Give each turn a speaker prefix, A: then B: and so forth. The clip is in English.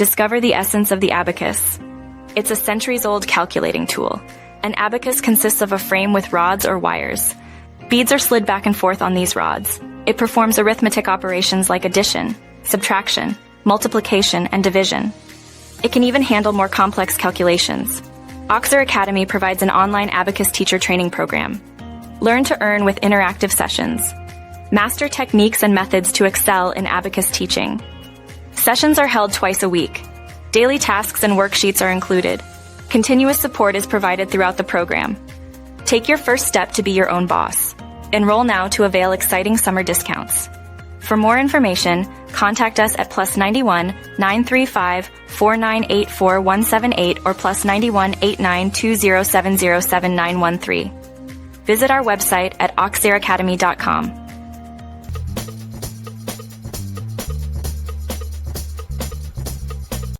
A: Discover the essence of the abacus. It's a centuries-old calculating tool. An abacus consists of a frame with rods or wires. Beads are slid back and forth on these rods. It performs arithmetic operations like addition, subtraction, multiplication, and division. It can even handle more complex calculations. Oxzeracademy provides an online Abacus Teacher Training program. Learn to earn with interactive sessions. Master techniques and methods to excel in abacus teaching. Sessions are held twice a week. Daily tasks and worksheets are included. Continuous support is provided throughout the program. Take your first step to be your own boss. Enroll now to avail exciting summer discounts. For more information, contact us at +91 935 4984 178 or +91 8920707913. Visit our website at oxzeracademy.com.